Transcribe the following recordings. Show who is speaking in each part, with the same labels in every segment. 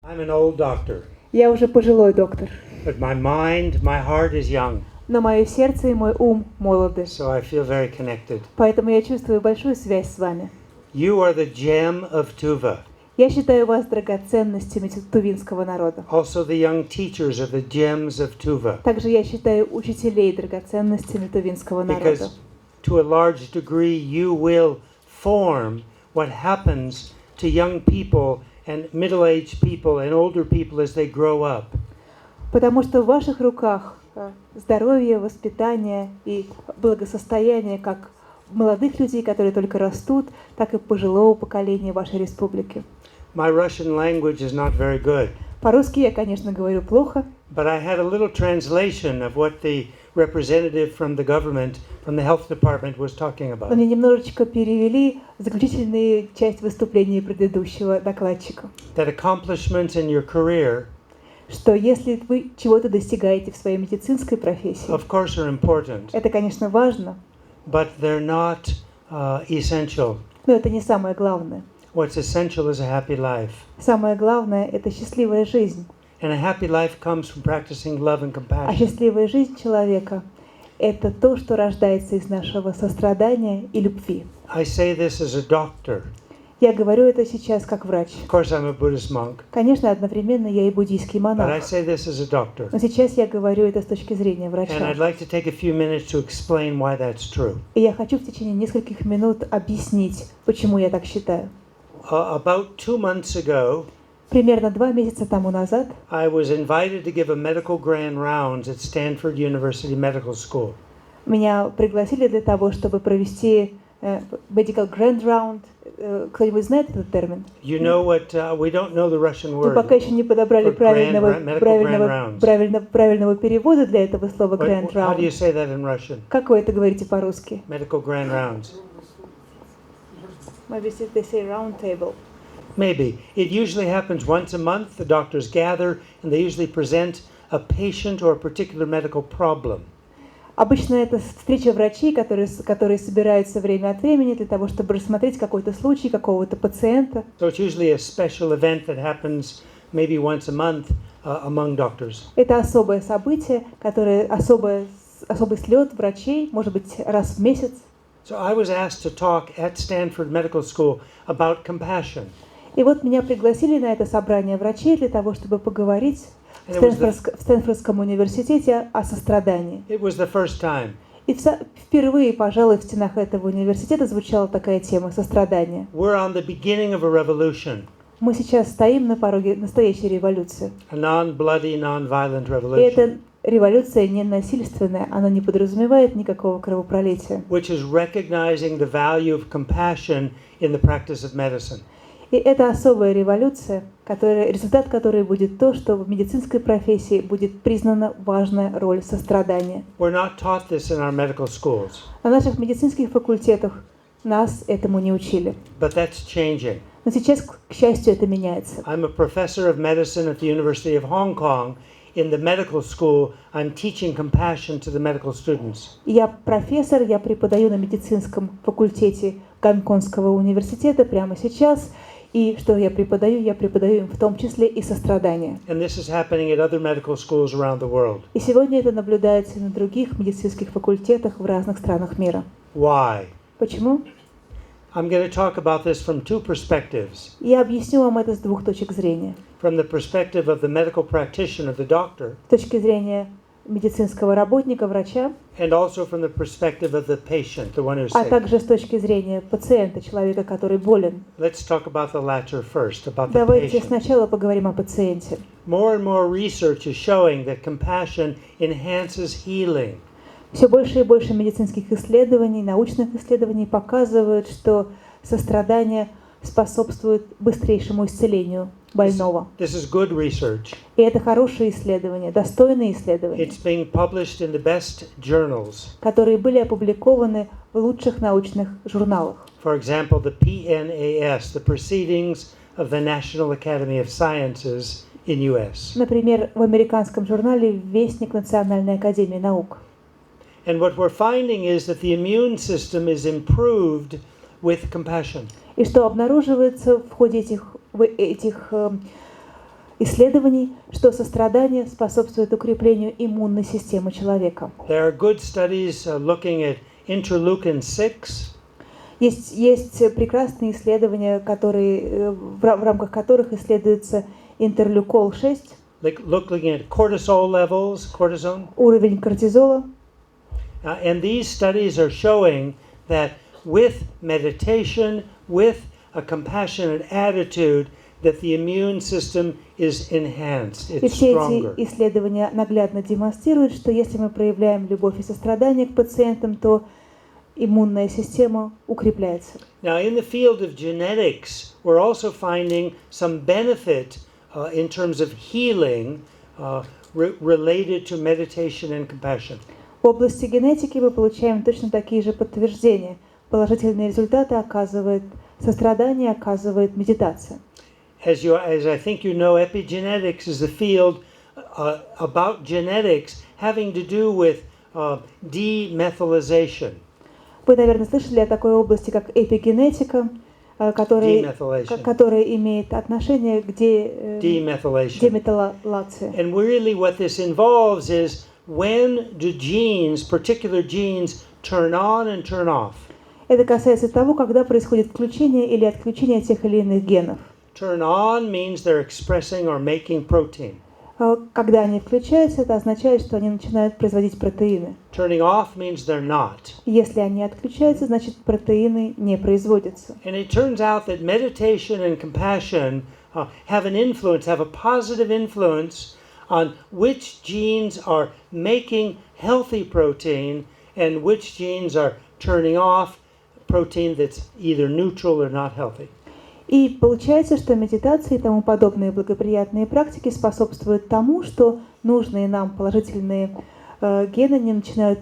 Speaker 1: I'm an old doctor.
Speaker 2: Я уже пожилой доктор.
Speaker 1: But my mind, my heart is young.
Speaker 2: Но мое сердце и мой ум молоды.
Speaker 1: So I feel very connected.
Speaker 2: Поэтому я чувствую большую связь с вами.
Speaker 1: You are the gem of Tuva.
Speaker 2: Я считаю вас драгоценностями тувинского народа.
Speaker 1: Also the young teachers are the gems of Tuva.
Speaker 2: Также я считаю учителей драгоценностями тувинского народа.
Speaker 1: Because to a large degree you will form what happens to young people and middle-aged people and older people as they grow up.
Speaker 2: Потому что в ваших руках здоровье, воспитание и благосостояние как молодых людей, которые только растут, так и пожилого поколения вашей республики.
Speaker 1: My Russian language is not very good.
Speaker 2: По-русски я, конечно, говорю плохо.
Speaker 1: But I had a little translation of what the representative from the government, from the health department was talking about.
Speaker 2: Но мне немножечко перевели заключительную часть выступления предыдущего докладчика.
Speaker 1: That accomplishments in your career,
Speaker 2: что если вы чего-то достигаете в своей медицинской профессии,
Speaker 1: of course, are important,
Speaker 2: это, конечно, важно,
Speaker 1: but they're not essential.
Speaker 2: но это не самое главное.
Speaker 1: What's essential is a happy life.
Speaker 2: Самое главное – это счастливая жизнь.
Speaker 1: And a happy life comes from practicing love and
Speaker 2: А
Speaker 1: compassion.
Speaker 2: счастливая жизнь человека – это то, что рождается из нашего сострадания и любви.
Speaker 1: I say this as a doctor.
Speaker 2: Я говорю это сейчас как врач.
Speaker 1: Of course, I'm a Buddhist monk,
Speaker 2: Конечно, одновременно я и буддийский
Speaker 1: but I
Speaker 2: монах.
Speaker 1: say this as a doctor.
Speaker 2: Но сейчас я говорю это с точки зрения
Speaker 1: And
Speaker 2: врача.
Speaker 1: I'd like to take a few minutes to explain why that's true.
Speaker 2: И я хочу в течение нескольких минут объяснить, почему я так считаю.
Speaker 1: About 2 months ago,
Speaker 2: Примерно 2 месяца тому назад
Speaker 1: I was invited to give a medical grand rounds at Stanford University Medical School.
Speaker 2: меня пригласили для того, чтобы провести medical grand round. Кто-нибудь знает этот термин?
Speaker 1: You know what? We don't know the Russian
Speaker 2: Мы
Speaker 1: word.
Speaker 2: пока еще не подобрали
Speaker 1: for
Speaker 2: правильного перевода для этого слова grand
Speaker 1: How do you
Speaker 2: round.
Speaker 1: say that in Russian?
Speaker 2: Как вы это говорите по-русски?
Speaker 1: Medical grand rounds.
Speaker 2: Maybe they say round table.
Speaker 1: Maybe. It usually happens once a month. The doctors gather and they usually present a patient or a particular medical problem.
Speaker 2: Обычно это встреча врачей, которые собираются время от времени для того, чтобы рассмотреть какой-то случай какого-то пациента.
Speaker 1: So it's usually a special event that happens maybe once a month among doctors.
Speaker 2: Это особое событие, особый слет врачей, может быть, раз в месяц.
Speaker 1: So I was asked to talk at Stanford Medical School about compassion.
Speaker 2: И вот меня пригласили на это собрание врачей для того, чтобы поговорить в Стэнфордском университете о сострадании.
Speaker 1: It was the first time.
Speaker 2: И впервые, пожалуй, в стенах этого университета звучала такая тема сострадания.
Speaker 1: We're on the beginning of a revolution.
Speaker 2: Мы сейчас стоим на пороге настоящей революции.
Speaker 1: A non-bloody, non-violent
Speaker 2: И
Speaker 1: revolution.
Speaker 2: эта революция не насильственная, она не подразумевает никакого кровопролития.
Speaker 1: Which is recognizing the value of compassion in the practice of medicine.
Speaker 2: И это особая революция, результат которой будет то, что в медицинской профессии будет признана важная роль сострадания.
Speaker 1: We're not taught this in our medical schools.
Speaker 2: На наших медицинских факультетах нас этому не учили.
Speaker 1: But that's changing.
Speaker 2: Но сейчас, к счастью, это меняется.
Speaker 1: I'm a professor of medicine at the University of Hong Kong. In the medical school, I'm teaching compassion to the medical students.
Speaker 2: Я профессор, я преподаю на медицинском факультете Гонконгского университета прямо сейчас. И что я преподаю им в том числе и сострадание.
Speaker 1: And this is happening at other medical schools around the world.
Speaker 2: И сегодня это наблюдается на других медицинских факультетах в разных странах мира.
Speaker 1: Why?
Speaker 2: Почему?
Speaker 1: I'm going to talk about this from two perspectives.
Speaker 2: Я объясню вам это с двух точек зрения.
Speaker 1: From the perspective of the medical practitioner, the doctor,
Speaker 2: С точки зрения медицинского работника, врача,
Speaker 1: and also from the perspective of the patient, the one who's
Speaker 2: а
Speaker 1: sick.
Speaker 2: также с точки зрения пациента, человека, который болен.
Speaker 1: Let's talk about the latter first, about the
Speaker 2: Давайте
Speaker 1: patient.
Speaker 2: сначала поговорим о пациенте.
Speaker 1: More and more research is showing that compassion enhances healing.
Speaker 2: Все больше и больше медицинских исследований, научных исследований показывают, что сострадание способствует быстрейшему исцелению больного.
Speaker 1: This is good research.
Speaker 2: И это хорошие исследования, достойные исследования,
Speaker 1: It's being published in the best journals.
Speaker 2: которые были опубликованы в лучших научных журналах.
Speaker 1: For example, the PNAS, the Proceedings of the National Academy of Sciences in US.
Speaker 2: Например, в американском журнале «Вестник Национальной академии наук».
Speaker 1: And what we're finding is that the immune system is improved with compassion.
Speaker 2: И что обнаруживается в ходе этих исследований, что сострадание способствует укреплению иммунной системы человека.
Speaker 1: There are good studies looking at interleukin 6.
Speaker 2: Есть прекрасные исследования, в рамках которых исследуется интерлюкол 6,
Speaker 1: Looking at cortisol levels, cortisone.
Speaker 2: уровень кортизола.
Speaker 1: And these studies are showing that with meditation, with a compassionate attitude, that the immune system is enhanced,
Speaker 2: И
Speaker 1: it's
Speaker 2: все
Speaker 1: stronger.
Speaker 2: эти исследования наглядно демонстрируют, что если мы проявляем любовь и сострадание к пациентам, то иммунная система укрепляется.
Speaker 1: Now, in the field of genetics, we're also finding some benefit in terms of healing related to meditation and compassion.
Speaker 2: В области генетики мы получаем точно такие же подтверждения. Положительные результаты оказывает сострадание, оказывает медитация.
Speaker 1: As I think you know, epigenetics is the field about genetics having to do with demethylation.
Speaker 2: Вы, наверное, слышали о такой области, как эпигенетика, которая имеет отношение к деметаллации.
Speaker 1: And really what this involves is when do genes, particular genes, turn on and turn off.
Speaker 2: Это касается того, когда происходит включение или отключение тех или иных генов.
Speaker 1: Turn on means they're expressing or making protein.
Speaker 2: Когда они включаются, это означает, что они начинают производить протеины.
Speaker 1: Turning off means they're not.
Speaker 2: Если они отключаются, значит протеины не производятся.
Speaker 1: And it turns out that meditation and compassion have a positive influence on which genes are making healthy protein and which genes are turning off protein that's either neutral or not healthy.
Speaker 2: И получается, что медитация и тому подобные благоприятные практики способствуют тому, что нужные нам положительные гены не начинают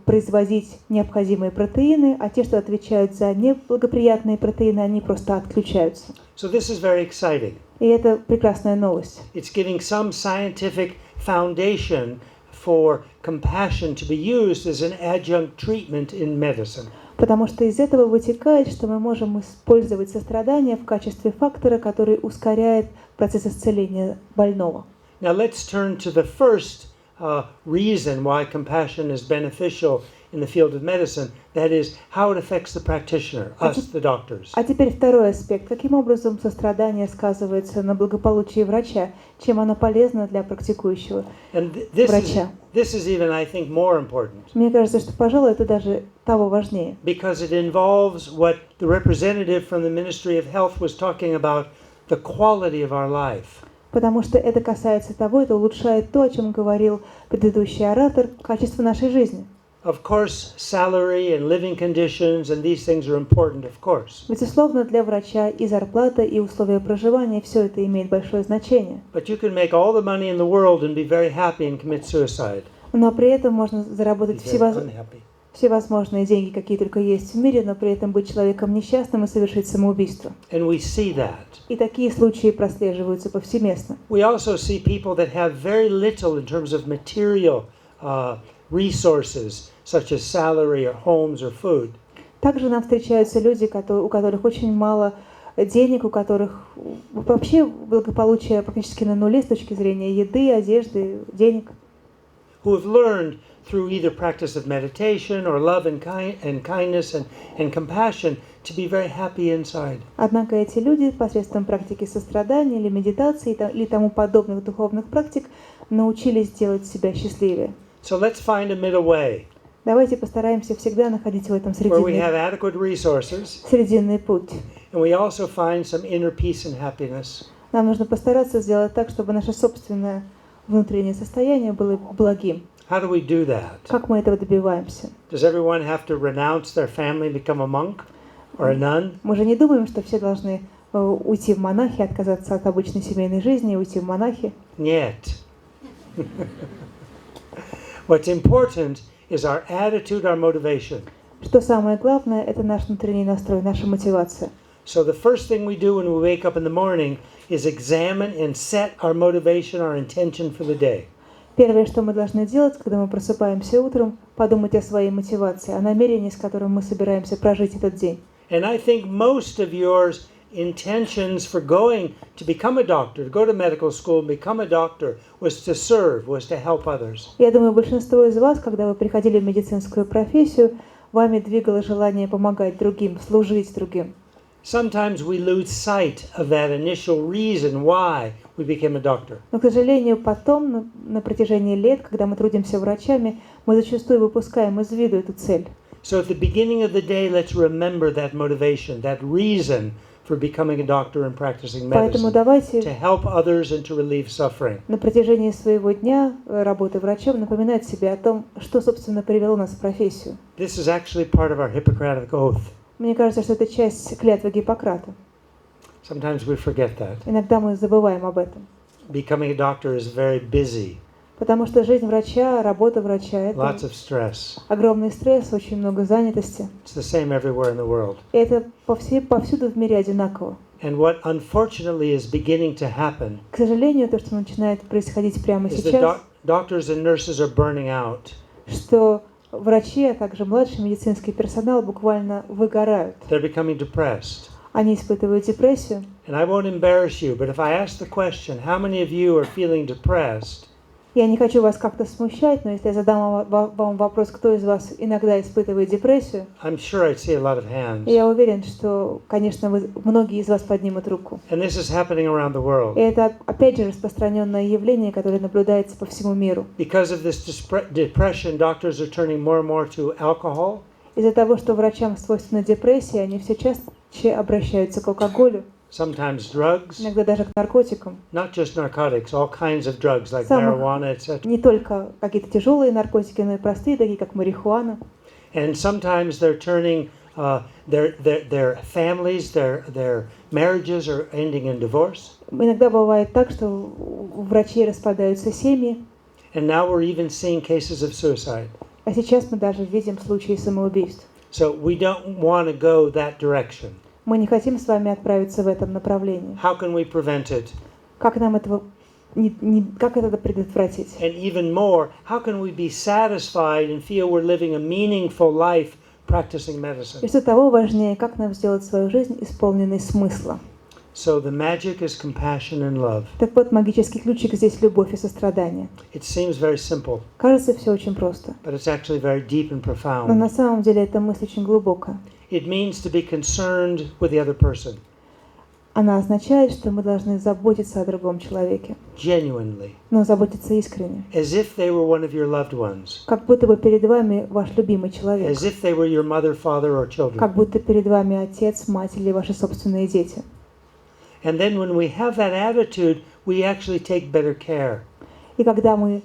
Speaker 2: производить необходимые протеины, а те, что отвечают за неблагоприятные протеины, они просто отключаются.
Speaker 1: So this is very exciting.
Speaker 2: И это прекрасная новость.
Speaker 1: It's giving some scientific foundation for compassion to be used as an adjunct treatment in medicine.
Speaker 2: Потому что из этого вытекает, что мы можем использовать сострадание в качестве фактора, который ускоряет процесс исцеления больного.
Speaker 1: Now let's turn to the first reason why compassion is beneficial in the field of medicine. That is how it affects the practitioner, us, the doctors.
Speaker 2: А теперь второй аспект. Каким образом сострадание сказывается на благополучии врача? Чем оно полезно для практикующего врача?
Speaker 1: This is even, I think, more important.
Speaker 2: Мне кажется, что, пожалуй, это даже того важнее.
Speaker 1: Because it involves what the representative from the Ministry of Health was talking about, the quality of our life.
Speaker 2: Потому что это касается того, это улучшает то, о чем говорил предыдущий оратор, качество нашей жизни.
Speaker 1: Of course, salary and living conditions and these things are important, of course.
Speaker 2: Безусловно, для врача и зарплата, и условия проживания, все это имеет большое значение.
Speaker 1: But you can make all the money in the world and be very happy and commit suicide.
Speaker 2: Но при этом можно заработать всевозможные деньги, какие только есть в мире, но при этом быть человеком несчастным и совершить самоубийство.
Speaker 1: And we see that.
Speaker 2: И такие случаи прослеживаются повсеместно.
Speaker 1: We also see people that have very little in terms of material resources, such as salary or homes or food.
Speaker 2: Также нам встречаются люди, у которых очень мало денег, у которых вообще благополучие практически на нуле с точки зрения еды, одежды, денег.
Speaker 1: Who have learned through either practice of meditation or love and kindness and compassion to be very happy inside.
Speaker 2: Однако эти люди посредством практики сострадания или медитации или тому подобных духовных практик научились делать себя счастливее.
Speaker 1: So let's find a middle way.
Speaker 2: Давайте постараемся всегда находить в этом срединный путь.
Speaker 1: And we also find some inner peace and happiness.
Speaker 2: Нам нужно постараться сделать так, чтобы наше собственное внутреннее состояние было благим.
Speaker 1: How do we do that?
Speaker 2: Как мы этого добиваемся?
Speaker 1: Does everyone have to renounce their family and become a monk or a nun?
Speaker 2: Мы же не думаем, что все должны уйти в монахи, отказаться от обычной семейной жизни и уйти в монахи.
Speaker 1: Нет. What's important is our attitude, our motivation.
Speaker 2: Что самое главное, это наш внутренний настрой, наша мотивация.
Speaker 1: So the first thing we do when we wake up in the morning is examine and set our motivation, our intention for the day.
Speaker 2: Первое, что мы должны делать, когда мы просыпаемся утром, подумать о своей мотивации, о намерении, с которым мы собираемся прожить этот день.
Speaker 1: And I think most of yours intentions for going to become a doctor, to go to medical school and become a doctor, was to serve, was to help others.
Speaker 2: Я думаю, большинство из вас, когда вы приходили в медицинскую профессию, вами двигало желание помогать другим, служить другим.
Speaker 1: Sometimes we lose sight of that initial reason why we became a doctor.
Speaker 2: Но, к сожалению, потом, на протяжении лет, когда мы трудимся врачами, мы зачастую выпускаем из виду эту цель.
Speaker 1: So at the beginning of the day, let's remember that motivation, that reason for becoming a doctor and practicing
Speaker 2: Поэтому
Speaker 1: medicine,
Speaker 2: давайте
Speaker 1: to help others and to relieve suffering.
Speaker 2: на протяжении своего дня работы врачом напоминать себе о том, что, собственно, привело нас в профессию.
Speaker 1: This is actually part of our Hippocratic oath.
Speaker 2: Мне кажется, что это часть клятвы Гиппократа.
Speaker 1: Sometimes we forget that.
Speaker 2: Иногда мы забываем об этом.
Speaker 1: Becoming a doctor is very busy.
Speaker 2: Потому что жизнь врача, работа врача — это
Speaker 1: Lots of stress.
Speaker 2: огромный стресс, очень много занятости.
Speaker 1: It's the same everywhere in the world.
Speaker 2: И это повсюду в мире одинаково.
Speaker 1: And what unfortunately is beginning to happen
Speaker 2: К сожалению, то, что начинает происходить прямо
Speaker 1: is that
Speaker 2: сейчас,
Speaker 1: doctors and nurses are burning out.
Speaker 2: что врачи, а также младший медицинский персонал буквально выгорают.
Speaker 1: They're becoming depressed.
Speaker 2: Они испытывают депрессию.
Speaker 1: And I won't embarrass you, but if I ask the question, how many of you are feeling depressed?
Speaker 2: Я не хочу вас как-то смущать, но если я задам вам вопрос, кто из вас иногда испытывает депрессию,
Speaker 1: I'm sure I'd see a lot of hands.
Speaker 2: я уверен, что, конечно, многие из вас поднимут руку.
Speaker 1: And this is happening around the world.
Speaker 2: И это, опять же, распространенное явление, которое наблюдается по всему миру.
Speaker 1: Because of this depression, doctors are turning more and more to alcohol.
Speaker 2: Из-за того, что врачам свойственна депрессия, они все чаще обращаются к алкоголю,
Speaker 1: Sometimes drugs,
Speaker 2: иногда даже к наркотикам.
Speaker 1: not just narcotics, all kinds of drugs like
Speaker 2: Самых-
Speaker 1: marijuana, etc.
Speaker 2: Не только какие-то тяжелые наркотики, но и простые, такие как марихуана.
Speaker 1: And sometimes they're turning their families, their marriages are ending in divorce.
Speaker 2: Иногда бывает так, что у врачей распадаются семьи,
Speaker 1: And now we're even seeing cases of suicide.
Speaker 2: а сейчас мы даже видим случаи самоубийств.
Speaker 1: So we don't want to go that direction.
Speaker 2: Мы не хотим с вами отправиться в этом направлении.
Speaker 1: How can we prevent it?
Speaker 2: Как нам этого как это предотвратить?
Speaker 1: And even more, how can we be satisfied and feel we're living a meaningful life practicing
Speaker 2: И
Speaker 1: medicine?
Speaker 2: что того важнее, как нам сделать свою жизнь исполненной смысла.
Speaker 1: So the magic is compassion and love.
Speaker 2: Так вот, магический ключик здесь любовь и сострадание.
Speaker 1: It seems very simple,
Speaker 2: Кажется, все очень просто.
Speaker 1: but it's actually very deep and
Speaker 2: Но на
Speaker 1: profound.
Speaker 2: самом деле эта мысль очень глубокая.
Speaker 1: It means to be concerned with the other person,
Speaker 2: Она означает, что мы должны заботиться о другом человеке,
Speaker 1: genuinely,
Speaker 2: но заботиться искренне.
Speaker 1: as if they were one of your loved ones,
Speaker 2: Как будто бы перед вами ваш любимый человек.
Speaker 1: as if they were your mother, father, or children.
Speaker 2: Как будто перед вами отец, мать или ваши собственные дети.
Speaker 1: And then when we have that attitude, we actually take better care.
Speaker 2: И когда мы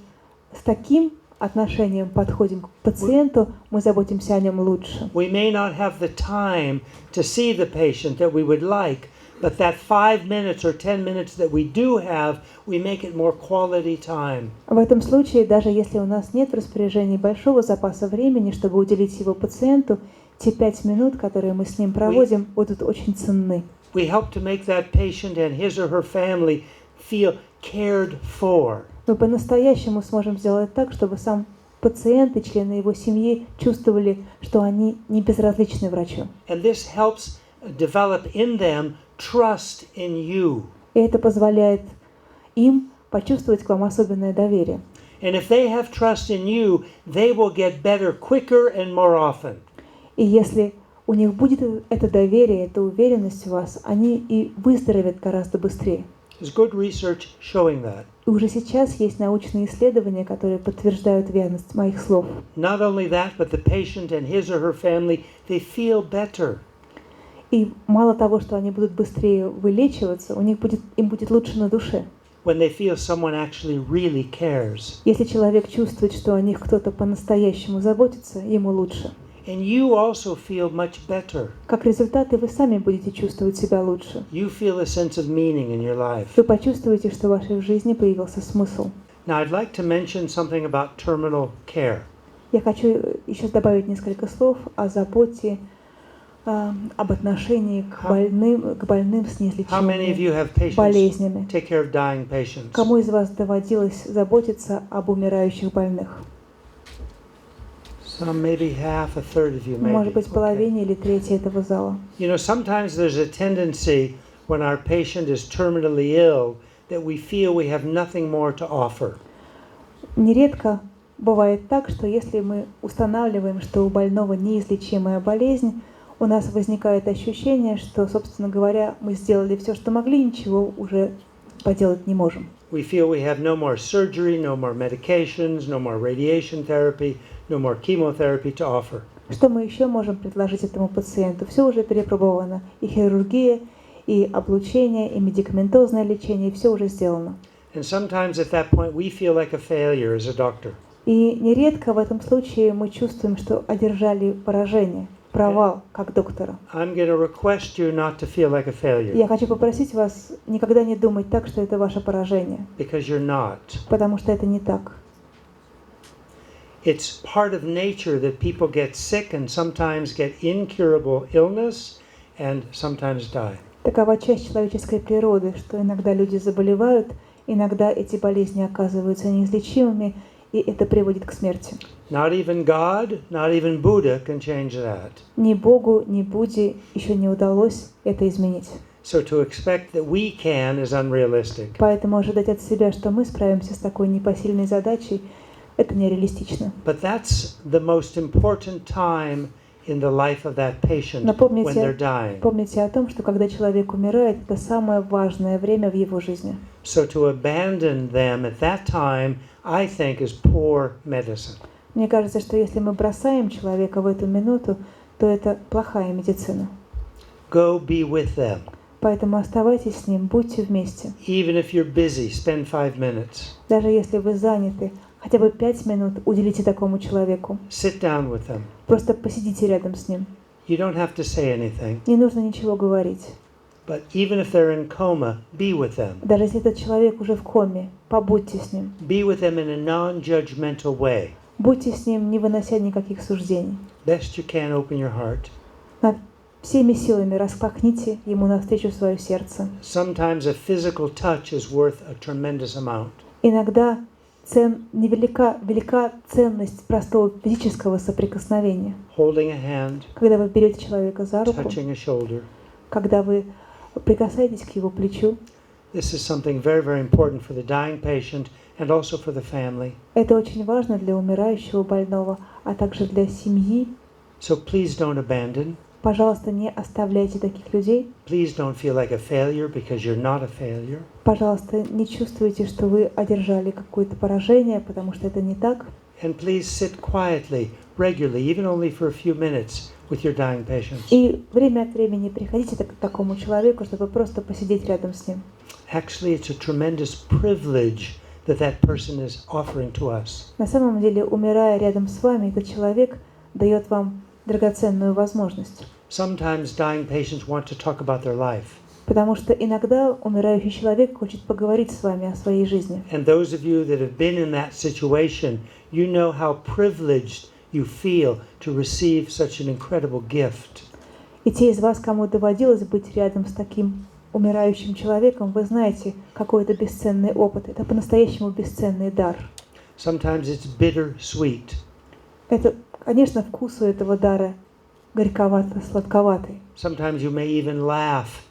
Speaker 2: с таким отношением подходим к пациенту, мы заботимся о нем лучше.
Speaker 1: We may not have the time to see the patient that we would like, but that 5 minutes or 10 minutes that we do have, we make it more quality time.
Speaker 2: В этом случае, даже если у нас нет в распоряжении большого запаса времени, чтобы уделить его пациенту, те 5 минут, которые мы с ним проводим, будут очень ценны.
Speaker 1: We help to make that patient and his or her family feel cared for.
Speaker 2: Мы по-настоящему сможем сделать так, чтобы сам пациент и члены его семьи чувствовали, что они не безразличны врачу.
Speaker 1: And this helps develop in them trust in you.
Speaker 2: И это позволяет им почувствовать к вам особенное доверие.
Speaker 1: And if they have trust in you, they will get better quicker and more often.
Speaker 2: И если у них будет это доверие, эта уверенность в вас, они и выздоровеют гораздо быстрее.
Speaker 1: There's good research showing that.
Speaker 2: И уже сейчас есть научные исследования, которые подтверждают верность моих слов.
Speaker 1: Not only that, but the patient and his or her family, they feel better.
Speaker 2: И мало того, что они будут быстрее вылечиваться, им будет лучше на душе.
Speaker 1: When they feel someone actually really cares.
Speaker 2: Если человек чувствует, что о них кто-то по-настоящему заботится, ему лучше.
Speaker 1: And you also feel much better.
Speaker 2: Как результат, и вы сами будете чувствовать себя лучше.
Speaker 1: You feel a sense of meaning in your life.
Speaker 2: Вы почувствуете, что в вашей жизни появился смысл.
Speaker 1: Now, I'd like to mention something about terminal care.
Speaker 2: Я хочу еще добавить несколько слов о заботе, об отношении к больным с
Speaker 1: How many of you
Speaker 2: неизлечимыми
Speaker 1: have patients
Speaker 2: болезнями.
Speaker 1: take care of dying patients?
Speaker 2: Кому из вас доводилось заботиться об умирающих больных?
Speaker 1: Some, maybe half, a third of you, maybe.
Speaker 2: Может быть, половине или трети этого зала.
Speaker 1: You know, sometimes there's a tendency when our patient is terminally ill that we feel we have nothing more to offer.
Speaker 2: Нередко бывает так, что если мы устанавливаем, что у больного неизлечимая болезнь, у нас возникает ощущение, что, собственно говоря, мы сделали все, что могли, ничего уже поделать не можем.
Speaker 1: We feel we have no more surgery, no more medications, no more radiation therapy, no more chemotherapy to offer.
Speaker 2: Что мы еще можем предложить этому пациенту? Все уже перепробовано. И хирургия, и облучение, и медикаментозное лечение, все уже сделано.
Speaker 1: And sometimes at that point we feel like a failure as a doctor.
Speaker 2: И нередко в этом случае мы чувствуем, что одержали поражение, провал как доктора.
Speaker 1: I'm going to request you not to feel like a failure.
Speaker 2: Я хочу попросить вас никогда не думать так, что это ваше поражение.
Speaker 1: Because you're not.
Speaker 2: Потому что это не так.
Speaker 1: It's part of nature that people get sick and sometimes get incurable illness and sometimes die.
Speaker 2: Такова часть человеческой природы, что иногда люди заболевают, иногда эти болезни оказываются неизлечимыми, и это приводит к смерти.
Speaker 1: Not even God, not even Buddha can change that.
Speaker 2: Ни Богу, ни Будде еще не удалось это изменить.
Speaker 1: So to expect that we can is unrealistic.
Speaker 2: Поэтому ожидать от себя, что мы справимся с такой непосильной задачей, это нереалистично.
Speaker 1: But that's the most important time in the life of that patient
Speaker 2: Но
Speaker 1: when they're dying.
Speaker 2: помните о том, что когда человек умирает, это самое важное время в его жизни.
Speaker 1: So to abandon them at that time, I think, is poor medicine.
Speaker 2: Мне кажется, что если мы бросаем человека в эту минуту, то это плохая медицина.
Speaker 1: Go be with them.
Speaker 2: Поэтому оставайтесь с ним, будьте вместе.
Speaker 1: Even if you're busy, spend 5 minutes.
Speaker 2: Даже если вы заняты, хотя бы 5 минут уделите такому человеку.
Speaker 1: Sit down with them.
Speaker 2: Просто посидите рядом с ним.
Speaker 1: You don't have to say anything.
Speaker 2: Не нужно ничего говорить.
Speaker 1: But even if they're in coma, be with them.
Speaker 2: Даже если этот человек уже в коме, побудьте с ним.
Speaker 1: Be with them in a non-judgmental way.
Speaker 2: Будьте с ним, не вынося никаких суждений.
Speaker 1: Best you can, open your heart.
Speaker 2: Всеми силами распахните ему навстречу свое сердце.
Speaker 1: Sometimes a physical touch is worth a tremendous amount.
Speaker 2: Иногда велика ценность простого физического соприкосновения.
Speaker 1: Holding a hand,
Speaker 2: Когда вы берете человека за руку,
Speaker 1: touching a shoulder.
Speaker 2: когда вы прикасаетесь к его плечу,
Speaker 1: This is something very, very important for the dying patient and also for the family.
Speaker 2: это очень важно для умирающего больного, а также для семьи.
Speaker 1: So please don't abandon.
Speaker 2: Пожалуйста, не оставляйте таких людей.
Speaker 1: Please don't feel like a failure because you're not a failure.
Speaker 2: Пожалуйста, не чувствуйте, что вы одержали какое-то поражение, потому что это не так.
Speaker 1: And please sit quietly, regularly, even only for a few minutes with your dying patients.
Speaker 2: И время от времени приходите к такому человеку, чтобы просто посидеть рядом с ним.
Speaker 1: Actually, it's a tremendous privilege that that person is offering to us.
Speaker 2: На самом деле, умирая рядом с вами, этот человек дает вам драгоценную возможность.
Speaker 1: Sometimes dying patients want to talk about their life.
Speaker 2: Потому что иногда умирающий человек хочет поговорить с вами о своей жизни.
Speaker 1: And those of you that have been in that situation, you know how privileged you feel to receive such an incredible gift.
Speaker 2: И те из вас, кому доводилось быть рядом с таким умирающим человеком, вы знаете, какой это бесценный опыт. Это по-настоящему бесценный дар.
Speaker 1: Sometimes it's bitter-sweet.
Speaker 2: Это, конечно, вкус у этого дара горьковато-сладковатый.
Speaker 1: Sometimes you may even laugh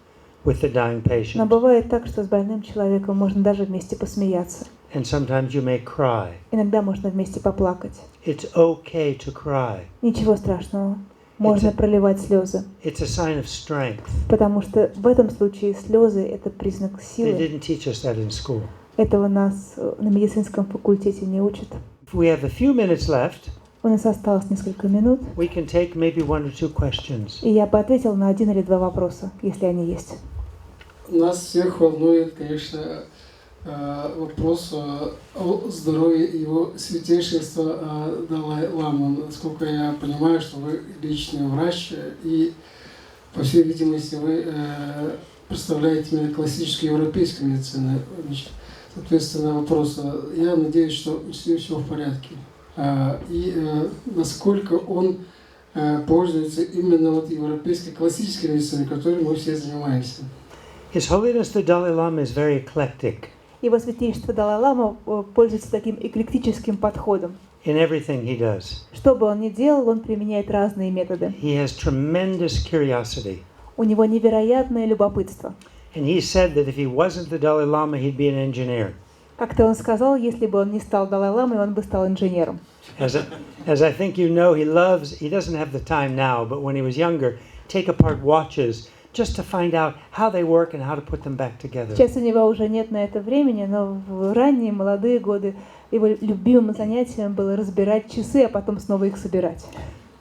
Speaker 1: with the dying
Speaker 2: Но
Speaker 1: patient.
Speaker 2: бывает так, что с больным человеком можно даже вместе посмеяться.
Speaker 1: And sometimes you may cry.
Speaker 2: Иногда можно вместе поплакать.
Speaker 1: It's okay to cry.
Speaker 2: Ничего страшного. Можно проливать слезы.
Speaker 1: It's a sign of strength.
Speaker 2: Потому что в этом случае слезы – это признак
Speaker 1: They
Speaker 2: силы.
Speaker 1: didn't teach us that in school.
Speaker 2: Этого нас на медицинском факультете не учат.
Speaker 1: If we have a few minutes left,
Speaker 2: У нас осталось несколько минут,
Speaker 1: we can take maybe 1 or 2 questions.
Speaker 2: и я бы ответила на 1 или 2 вопроса, если они есть.
Speaker 3: Нас всех волнует, конечно, вопрос о здоровье Его Святейшества Далай-ламы. Насколько я понимаю, что вы личный врач, и, по всей видимости, вы представляете именно классическую европейскую медицину. Соответственно, вопрос, я надеюсь, что все в порядке. И насколько он пользуется именно вот европейской классической медициной, которой мы все занимаемся.
Speaker 1: His Holiness the Dalai Lama is very eclectic.
Speaker 2: Его Святейшество Далай-ламы пользуется таким эклектическим подходом.
Speaker 1: in everything he does.
Speaker 2: Что бы он ни делал, он применяет разные методы.
Speaker 1: He has tremendous curiosity.
Speaker 2: У него невероятное любопытство.
Speaker 1: And he said that if he wasn't the Dalai Lama, he'd be an engineer.
Speaker 2: Как-то он сказал, если бы он не стал Далай-ламой, он бы стал инженером.
Speaker 1: As I think you know, he doesn't have the time now, but when he was younger, take apart watches just to find out how they work and how to put them back together.
Speaker 2: Сейчас у него уже нет на это времени, но в ранние молодые годы его любимым занятием было разбирать часы, а потом снова их собирать.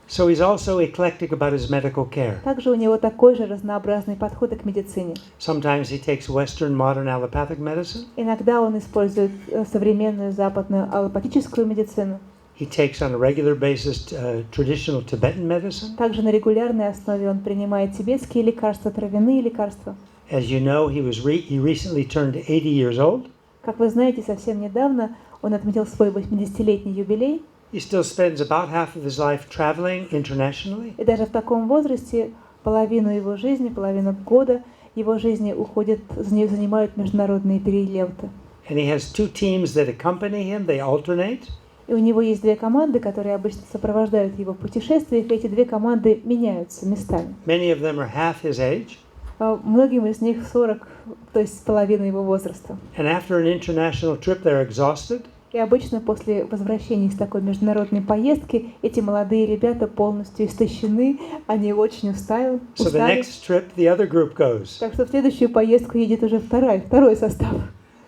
Speaker 1: So he's also eclectic about his medical care.
Speaker 2: Также у него такой же разнообразный подход и к медицине.
Speaker 1: Sometimes he takes Western modern allopathic medicine.
Speaker 2: Иногда он использует современную западную аллопатическую медицину.
Speaker 1: He takes on a regular basis traditional Tibetan medicine.
Speaker 2: Также на регулярной основе он принимает тибетские лекарства, травяные лекарства.
Speaker 1: As you know, he recently turned 80 years old.
Speaker 2: Как вы знаете, совсем недавно он отметил свой 80-летний юбилей.
Speaker 1: He still spends about half of his life traveling internationally.
Speaker 2: И даже в таком возрасте половину его жизни, половину года его жизни уходит, занимают международные перелеты.
Speaker 1: And he has two teams that accompany him. They alternate.
Speaker 2: И у него есть две команды, которые обычно сопровождают его в путешествиях, и эти две команды меняются местами.
Speaker 1: Many of them are half his age.
Speaker 2: Многим из них 40, то есть половина его возраста.
Speaker 1: And after an international trip, they're exhausted.
Speaker 2: И обычно после возвращения из такой международной поездки эти молодые ребята полностью истощены, они очень устали.
Speaker 1: So the next trip, the other group goes.
Speaker 2: Так что в следующую поездку едет уже второй состав.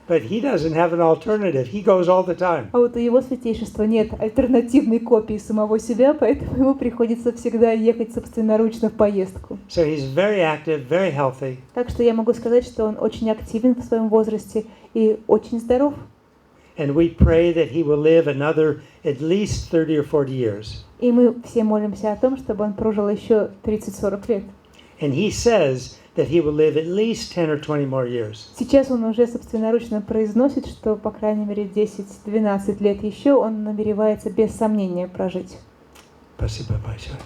Speaker 1: But he doesn't have an alternative. He goes all the time.
Speaker 2: А вот у Его Святейшества нет альтернативной копии самого себя, поэтому ему приходится всегда ехать собственноручно в поездку.
Speaker 1: So he's very active, very healthy.
Speaker 2: Так что я могу сказать, что он очень активен в своем возрасте и очень здоров.
Speaker 1: And we pray that he will live another at least 30 or 40 years.
Speaker 2: И мы все молимся о том, чтобы он прожил еще 30-40 лет.
Speaker 1: And he says that he will live at least 10 or 20 more years.
Speaker 2: Сейчас он уже собственноручно произносит, что, по крайней мере, 10-12 лет еще он намеревается без сомнения прожить.
Speaker 1: Спасибо большое.